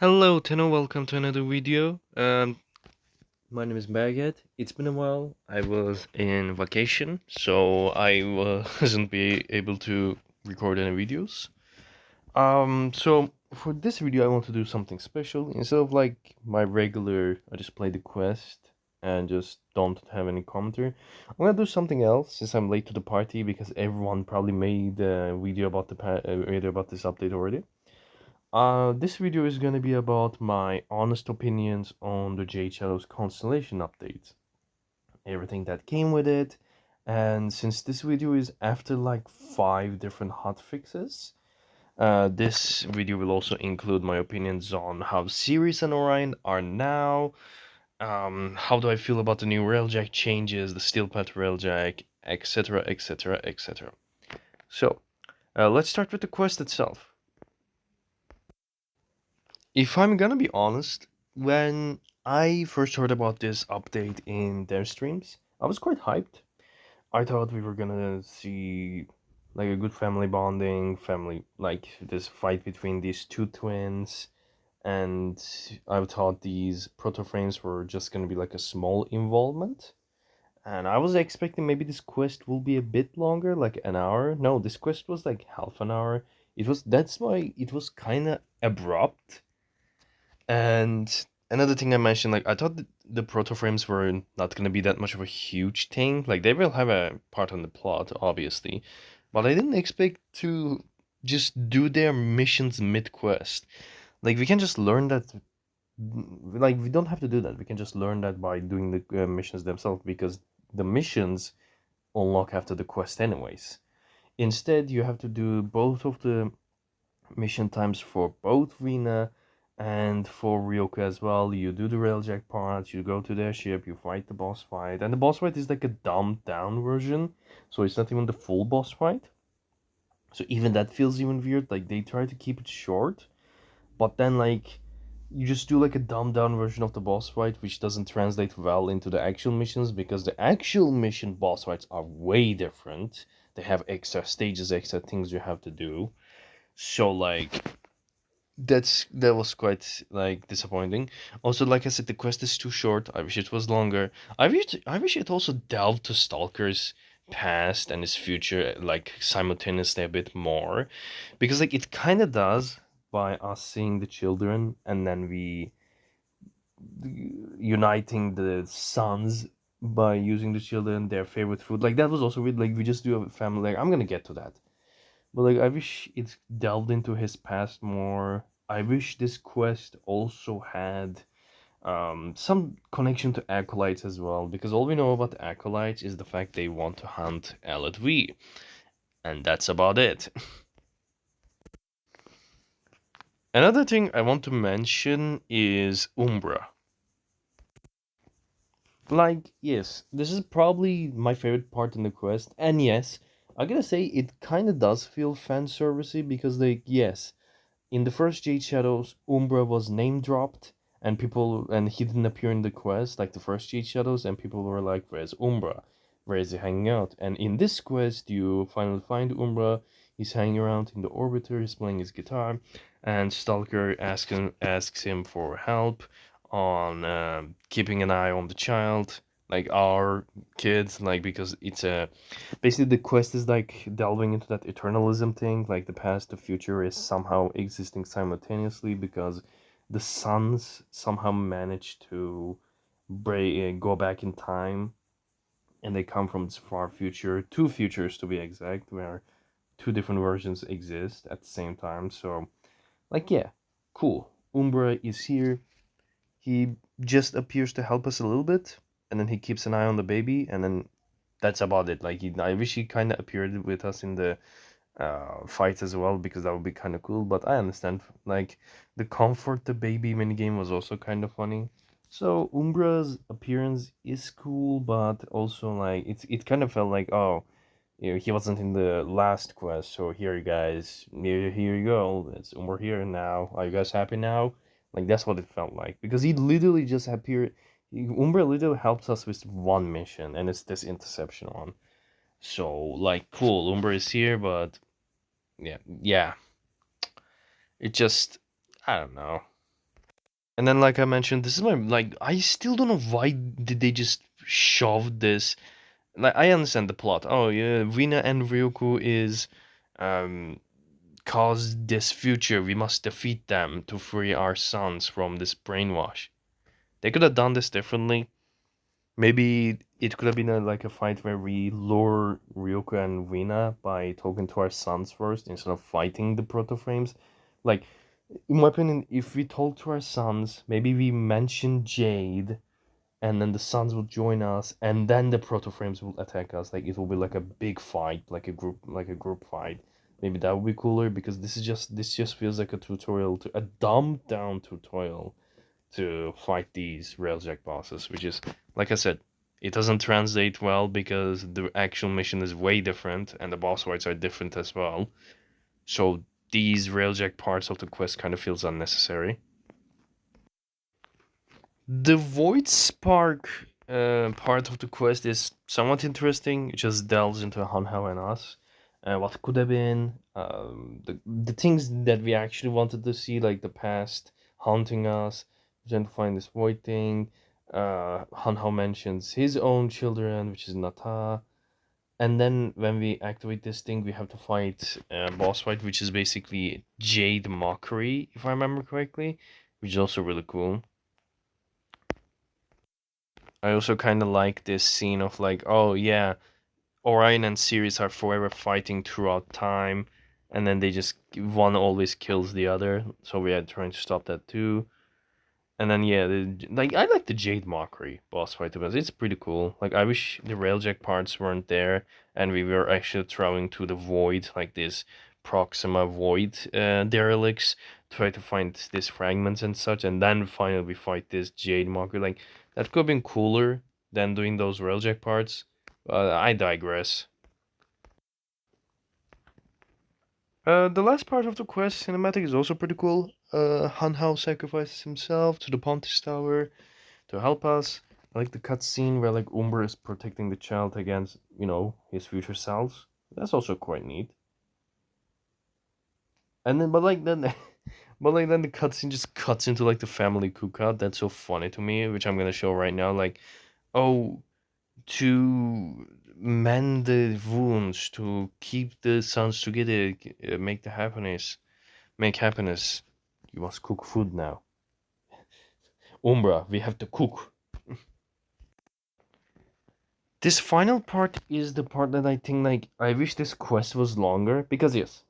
Hello, Tenno. Welcome to another video. My name is Baghead. It's been a while. I was in vacation, so I wasn't be able to record any videos. So for this video, I want to do something special. Instead of like my regular, I just play the quest and just don't have any commentary. I'm gonna do something else since I'm late to the party because everyone probably made a video about video about this update already. This video is going to be about my honest opinions on the Jade Shadow's constellation update, everything that came with it, and since this video is after like 5 different hotfixes, this video will also include my opinions on how Sirius and Orion are now, how do I feel about the new railjack changes, the steel path railjack, etc, etc, etc. So, let's start with the quest itself. If I'm gonna be honest, when I first heard about this update in their streams, I was quite hyped. I thought we were gonna see like a good family bonding, family like this fight between these two twins, and I thought these proto frames were just gonna be like a small involvement. And I was expecting maybe this quest will be a bit longer, like an hour. No, this quest was like half an hour. That's why it was kind of abrupt. And another thing I mentioned, like I thought the proto frames were not going to be that much of a huge thing. Like they will have a part on the plot, obviously, but I didn't expect to just do their missions mid quest. Like we can just learn that. Like we don't have to do that. We can just learn that by doing the missions themselves because the missions unlock after the quest anyways. Instead, you have to do both of the mission times for both Rina and for Ryoku as well. You do the railjack part, you go to their ship, you fight the boss fight, and the boss fight is like a dumbed down version, so it's not even the full boss fight. So even that feels even weird. Like they try to keep it short, but then like you just do like a dumbed down version of the boss fight, which doesn't translate well into the actual missions because the actual mission boss fights are way different. They have extra stages, extra things you have to do. So like that was quite like disappointing. Also, like I said, the quest is too short. I wish it was longer. I wish it also delved to Stalker's past and his future like simultaneously a bit more, because like it kind of does by us seeing the children and then we uniting the sons by using the children their favorite food. Like that was also weird. Like we just do a family. Like I'm gonna get to that. But like I wish it delved into his past more. I wish this quest also had some connection to acolytes as well, because all we know about acolytes is the fact they want to hunt LV, and that's about it. Another thing I want to mention is Umbra. Like, yes, this is probably my favorite part in the quest, and yes, I gotta say it kind of does feel fan servicey because, like, yes, in the first Jade Shadows, Umbra was name dropped, and he didn't appear in the quest like the first Jade Shadows, and people were like, "Where's Umbra? Where is he hanging out?" And in this quest, you finally find Umbra. He's hanging around in the orbiter. He's playing his guitar, and Stalker asks him for help on keeping an eye on the child, like our kids, like because it's a basically the quest is like delving into that eternalism thing, like the past the future is somehow existing simultaneously because the sons somehow manage to go back in time, and they come from this far future, two futures to be exact, where two different versions exist at the same time. So like, yeah, cool, Umbra is here. He just appears to help us a little bit, and then he keeps an eye on the baby, and then that's about it. Like, I wish he kind of appeared with us in the fight as well, because that would be kind of cool. But I understand, like, the comfort the baby minigame was also kind of funny. So Umbra's appearance is cool, but also like it kind of felt like, oh, he wasn't in the last quest, so here you guys, here you go. We're here now. Are you guys happy now? Like that's what it felt like because he literally just appeared. Umbra literally helps us with one mission, and it's this interception one. So like, cool, Umbra is here, but yeah, it just, I don't know. And then, like I mentioned, this is my like. I still don't know why did they just shove this. Like, I understand the plot. Oh yeah, Rina and Ryuko is um caused this future. We must defeat them to free our sons from this brainwash. They could have done this differently. Maybe it could have been like a fight where we lure Ryuko and Rina by talking to our sons first instead of fighting the proto frames. Like, in my opinion, if we talk to our sons, maybe we mention Jade, and then the sons will join us, and then the proto frames will attack us. Like, it will be like a big fight, like a group fight. Maybe that would be cooler because this just feels like a tutorial, to a dumbed down tutorial to fight these railjack bosses, which is, like I said, it doesn't translate well because the actual mission is way different and the boss fights are different as well. So these railjack parts of the quest kind of feels unnecessary. The Void Spark part of the quest is somewhat interesting. It just delves into Hanhao and us. What could have been, the things that we actually wanted to see, like the past haunting us, trying to find this void thing. Hanhao mentions his own children, which is Nata. And then when we activate this thing, we have to fight a boss fight, which is basically Jade Mockery, if I remember correctly, which is also really cool. I also kind of like this scene of like, oh yeah, Orion and Sirius are forever fighting throughout time, and then they just one always kills the other. So we are trying to stop that too. And then yeah, like I like the Jade Mockery boss fight because it's pretty cool. Like I wish the railjack parts weren't there and we were actually throwing to the void like this Proxima void derelicts, try to find these fragments and such, and then finally we fight this Jade Mockery. Like that could have been cooler than doing those railjack parts. I digress. The last part of the quest cinematic is also pretty cool. Hanhao sacrifices himself to the Pontus Tower to help us. I like the cutscene where like Umber is protecting the child against, his future selves. That's also quite neat. And then, but like then the cutscene just cuts into like the family cookout. That's so funny to me, which I'm gonna show right now. Like, oh, to mend the wounds, to keep the sons together, make happiness. You must cook food now. Umbra, we have to cook. This final part is the part that I think like I wish this quest was longer because yes,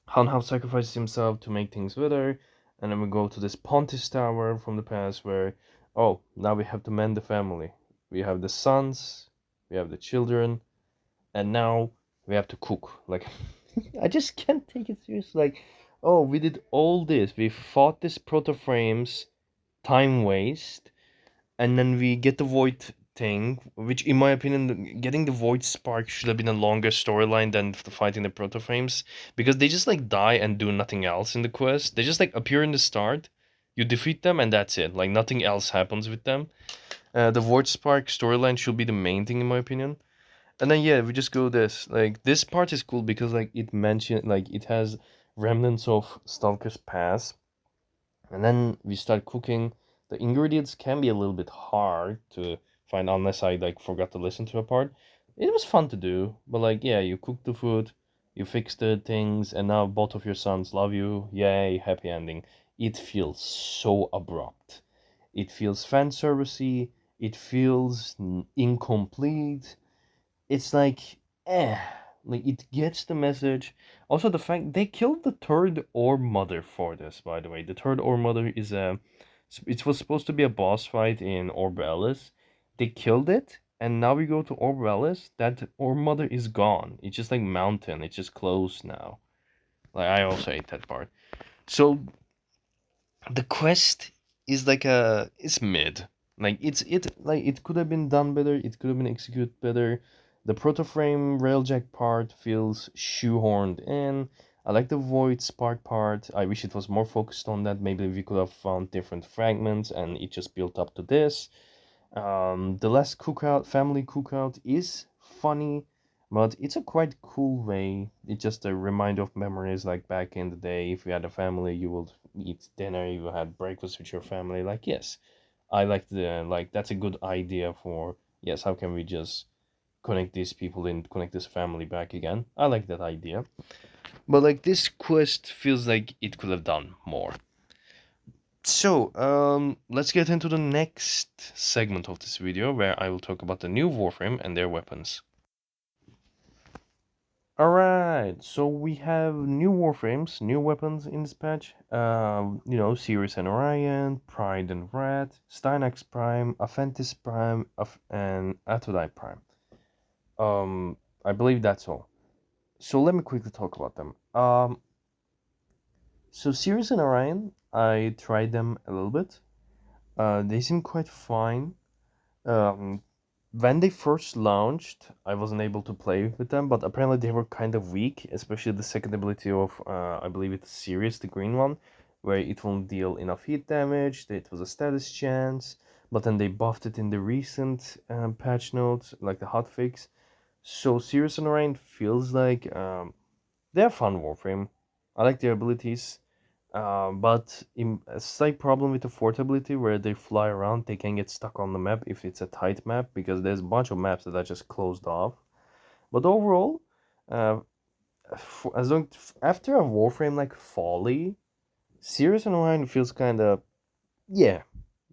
Hanhao sacrifices himself to make things better, and then we go to this Pontus Tower from the past where oh now we have to mend the family. We have the sons, we have the children, and now we have to cook. Like I just can't take it seriously. Like oh we did all this, we fought this proto frames, time waste, and then we get the void thing, which in my opinion getting the void spark should have been a longer storyline than the fighting the proto frames, because they just like die and do nothing else in the quest. They just like appear in the start, you defeat them, and that's it. Like nothing else happens with them. The void spark storyline should be the main thing in my opinion. And then yeah, we just go this, like this part is cool because like it mentioned, like it has remnants of Stalker's Pass, and then we start cooking. The ingredients can be a little bit hard to find unless I like forgot to listen to a part. It was fun to do, but like yeah, you cook the food, you fix the things, and now both of your sons love you. Yay, happy ending. It feels so abrupt. It feels fan servicey. It feels incomplete. It's eh, like it gets the message. Also, the fact they killed the third Orb Mother for this, by the way. The third Orb Mother is it was supposed to be a boss fight in Orbelis. They killed it, and now we go to Orbelis. That Orb Mother is gone. It's just like mountain. It's just closed now. Like I also hate that part. So the quest is it's mid. Like it could have been done better, it could have been executed better. The protoframe railjack part feels shoehorned in. I like the void spark part. I wish it was more focused on that. Maybe we could have found different fragments and it just built up to this. The last cookout, family cookout, is funny. But it's a quite cool way. It's just a reminder of memories like back in the day. If you had a family, you would eat dinner, you had breakfast with your family. Like, yes, I like that's a good idea for, yes, how can we just connect these people and connect this family back again? I like that idea. But like this quest feels like it could have done more. So, let's get into the next segment of this video where I will talk about the new Warframe and their weapons. Alright, so we have new Warframes, new weapons in this patch. Sirius and Orion, Pride and Red, Stynax Prime, Aphentis Prime, and Atodai Prime. I believe that's all. So let me quickly talk about them. So Sirius and Orion, I tried them a little bit. They seem quite fine. Um, when they first launched, I wasn't able to play with them, but apparently they were kind of weak, especially the second ability of, I believe it's Sirius, the green one, where it won't deal enough heat damage. It was a status chance, but then they buffed it in the recent patch notes, like the hotfix. So Sirius and Orion feels like they're fun Warframe. I like their abilities. But a slight problem with the fourth ability where they fly around, they can get stuck on the map if it's a tight map because there's a bunch of maps that are just closed off. But overall, uh, as long after a Warframe like Folly, Sirius and Orion feels kind of, yeah,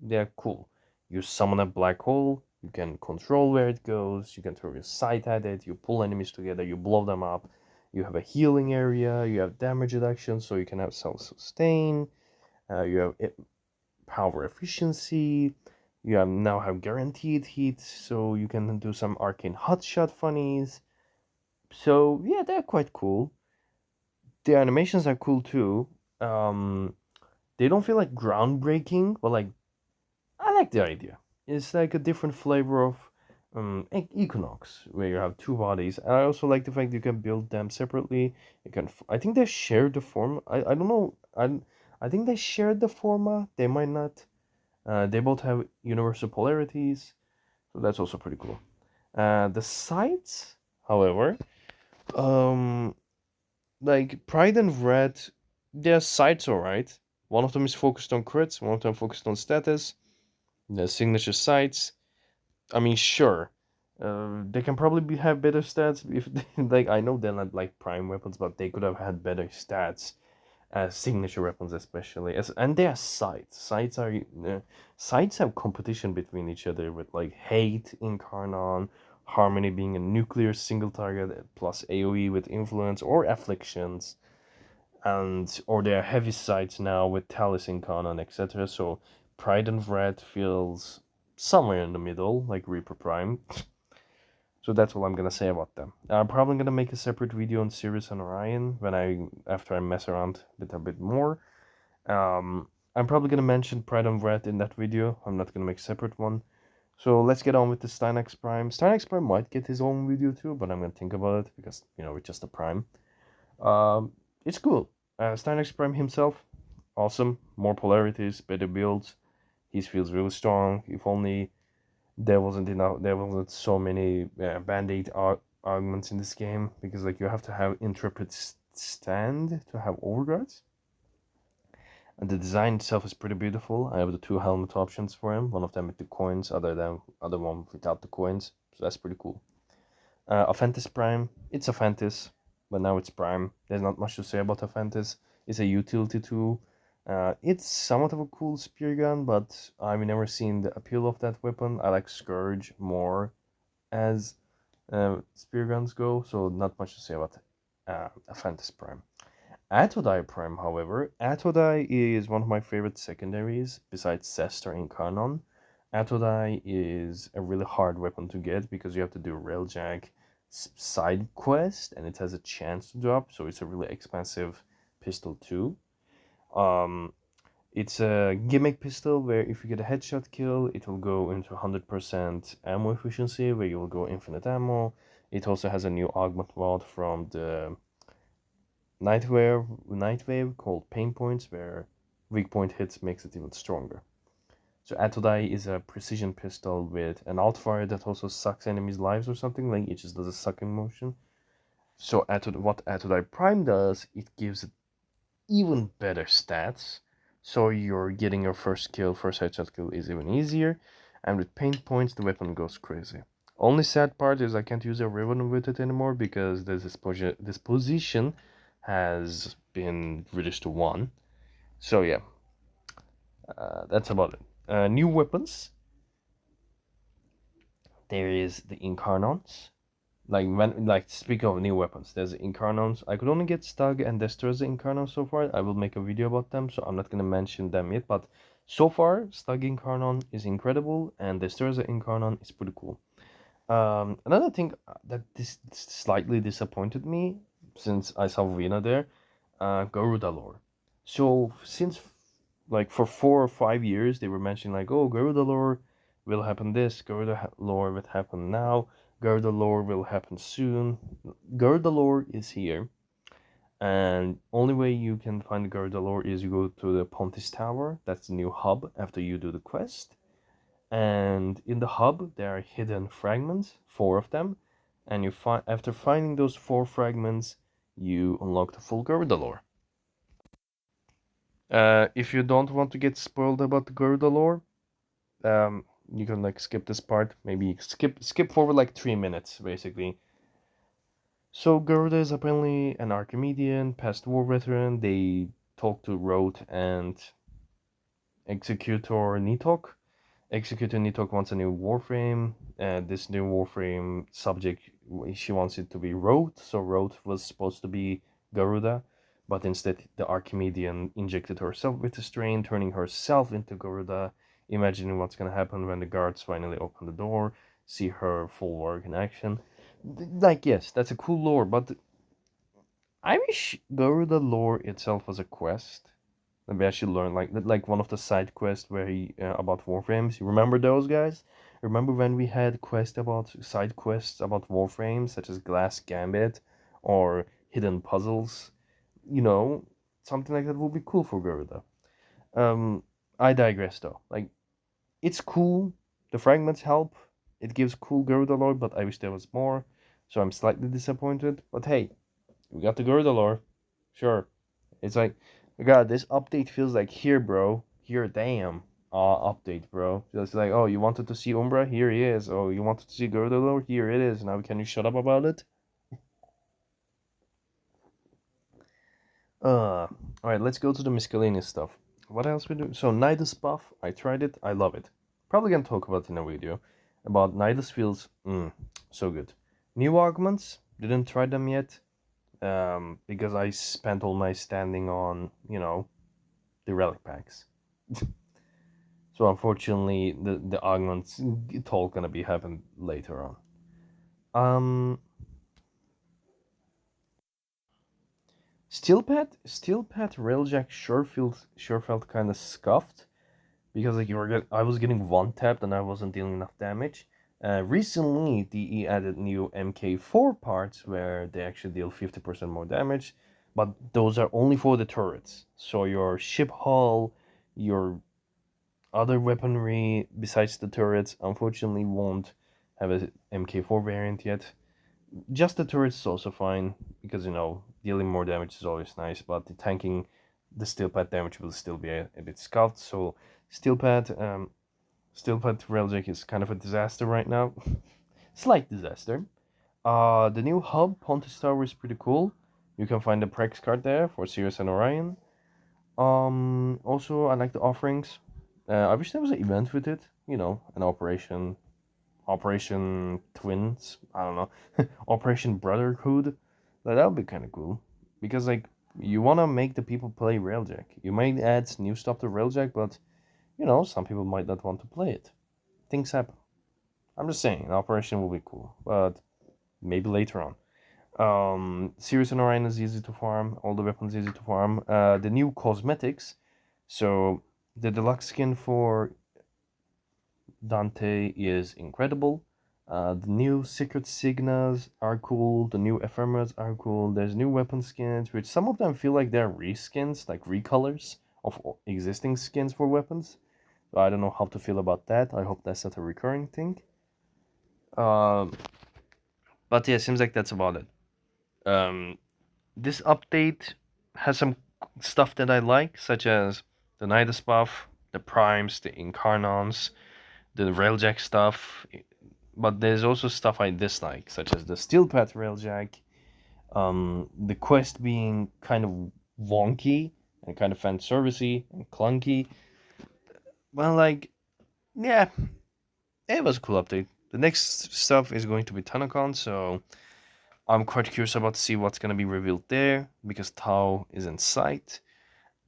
they're cool. You summon a black hole, you can control where it goes, you can throw your sight at it, you pull enemies together, you blow them up. You have a healing area, you have damage reduction, so you can have self sustain. You have power efficiency. You now have guaranteed heat, so you can do some arcane hotshot funnies. So yeah, they're quite cool. The animations are cool too. Um, they don't feel like groundbreaking, but like I like the idea. It's like a different flavor of Equinox, where you have two bodies. And I also like the fact you can build them separately. You can. I think they share the form. I don't know. I think they share the forma. They might not. They both have universal polarities, so that's also pretty cool. The sights, however, um, like Pride and Red, their sights alright. One of them is focused on crits, one of them focused on status. The signature sights. I mean, sure, they can probably have better stats if they, like I know they're not like prime weapons, but they could have had better stats signature weapons especially and they are sites sites have competition between each other with like hate in Karnan, harmony being a nuclear single target plus AoE with influence or afflictions, and or they are heavy sites now with Talus in Karnan, etc. So Pride and Red feels somewhere in the middle like Reaper Prime. So that's what I'm gonna say about them. I'm probably gonna make a separate video on Sirius and Orion after I mess around with a bit more. I'm probably gonna mention Pride and Red in that video. I'm not gonna make a separate one. So let's get on with the Stynax Prime. Stynax Prime might get his own video too, but I'm gonna think about it because it's just a Prime. It's cool. Stynax Prime himself, awesome. More polarities, better builds. He feels really strong. If only there wasn't so many band-aid augments in this game because like you have to have intrepid stand to have overguards. And the design itself is pretty beautiful. I have the two helmet options for him. One of them with the coins, other one without the coins. So that's pretty cool. Aphentis Prime. It's Aphentis, but now it's Prime. There's not much to say about Aphentis. It's a utility tool. It's somewhat of a cool spear gun, but I've never seen the appeal of that weapon. I like Scourge more as spear guns go, so not much to say about Aphentis Prime. Atodai Prime, however, Atodai is one of my favorite secondaries besides Zester in Canon. Atodai is a really hard weapon to get because you have to do Railjack side quest and it has a chance to drop, so it's a really expensive pistol too. Um, it's a gimmick pistol where if you get a headshot kill, it will go into 100% ammo efficiency, where you will go infinite ammo. It also has a new augment mod from the Nightwave called Pain Points, where weak point hits makes it even stronger. So Atodai is a precision pistol with an altfire that also sucks enemies' lives or something. Like it just does a sucking motion. So what Atodai Prime does, it gives it even better stats. So you're getting your first kill, first headshot kill is even easier. And with paint points, the weapon goes crazy. Only sad part is I can't use a ribbon with it anymore because this position has been reduced to 1. So yeah, that's about it. New weapons. There is the Incarnons. Speaking of new weapons, there's Incarnons. I could only get Stug and Destroy's Incarnon so far. I will make a video about them, so I'm not gonna mention them yet. But so far, Stug Incarnon is incredible, and Destroy's Incarnon is pretty cool. Another thing that this slightly disappointed me since I saw Vina there, Garuda lore. So since like for 4 or 5 years they were mentioning like, oh, Garuda lore will happen this, lore will happen now, Garuda lore will happen soon. Garuda lore is here, and only way you can find the Garuda lore is you go to the Pontis Tower. That's the new hub after you do the quest, and in the hub there are hidden fragments, 4 of them, and you find after finding those 4 fragments, you unlock the full Garuda lore. If you don't want to get spoiled about the Garuda lore, you can like skip this part. Maybe skip forward like 3 minutes, basically. So Garuda is apparently an Archimedean, past war veteran. They talk to Roth and Executor Nitok. Executor Nitok wants a new Warframe, and this new Warframe subject, she wants it to be Roth, so Roth was supposed to be Garuda, but instead the Archimedean injected herself with the strain, turning herself into Garuda, imagining what's gonna happen when the guards finally open the door, see her full work in action. Like, yes, that's a cool lore, but I wish Garuda lore itself was a quest. Maybe I should learn like one of the side quests where he about Warframes. You remember those guys? Remember when we had side quests about Warframes, such as Glass Gambit or Hidden Puzzles? You know, something like that would be cool for Garuda. Um, I digress though. Like, it's cool. The fragments help. It gives cool Garuda lore, but I wish there was more. So I'm slightly disappointed. But hey, we got the Garuda lore. Sure. It's like, God, this update feels like here, bro. Here, damn. Update, bro. Just like, oh, you wanted to see Umbra? Here he is. Oh, you wanted to see Garuda lore? Here it is. Now, can you shut up about it? Alright, let's go to the miscellaneous stuff. What else we do? So, Nidus buff. I tried it. I love it. Probably gonna talk about it in a video. About Nidus feels, so good. New augments. Didn't try them yet. Because I spent all my standing on, the relic packs. So unfortunately, the augments it's all gonna be happen later on. Um, Steel Pad Railjack sure felt kind of scuffed because like I was getting one tapped and I wasn't dealing enough damage. Recently, DE added new MK4 parts where they actually deal 50% more damage, but those are only for the turrets. So your ship hull, your other weaponry besides the turrets, unfortunately, won't have a MK4 variant yet. Just the turrets is also fine because dealing more damage is always nice, but the tanking the steel pad damage will still be a bit scuffed. So steel pad, steel pad railjack is kind of a disaster right now, slight disaster. The new hub Pontus Tower is pretty cool. You can find the Prex card there for Sirius and Orion. Also, I like the offerings. I wish there was an event with it. An Operation Twins. I don't know, Operation Brotherhood. That would be kind of cool because like you want to make the people play Railjack. You might add new stuff to Railjack, but some people might not want to play it. Things happen. I'm just saying, an operation will be cool, but maybe later on. Sirius and Orion is easy to farm. All the weapons easy to farm. The new cosmetics. So the deluxe skin for Dante is incredible. The new secret signas are cool. The new ephemeras are cool. There's new weapon skins, which some of them feel like they're reskins, like recolors of existing skins for weapons. I don't know how to feel about that. I hope that's not a recurring thing. Um, but yeah, seems like that's about it. Um, this update has some stuff that I like, such as the Nidus buff, the primes, the incarnons, the railjack stuff. But there's also stuff I dislike, such as the steel path railjack, the quest being kind of wonky and kind of fan servicey and clunky. Well, like, yeah, it was a cool update. The next stuff is going to be TennoCon, so I'm quite curious about to see what's going to be revealed there because Tau is in sight,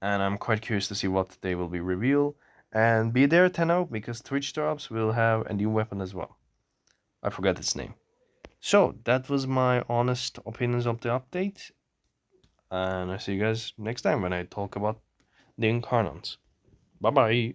and I'm quite curious to see what they will be revealed. And be there, Tenno, because Twitch drops will have a new weapon as well. I forgot its name. So that was my honest opinions of the update, and I see you guys next time when I talk about the Incarnons. Bye bye.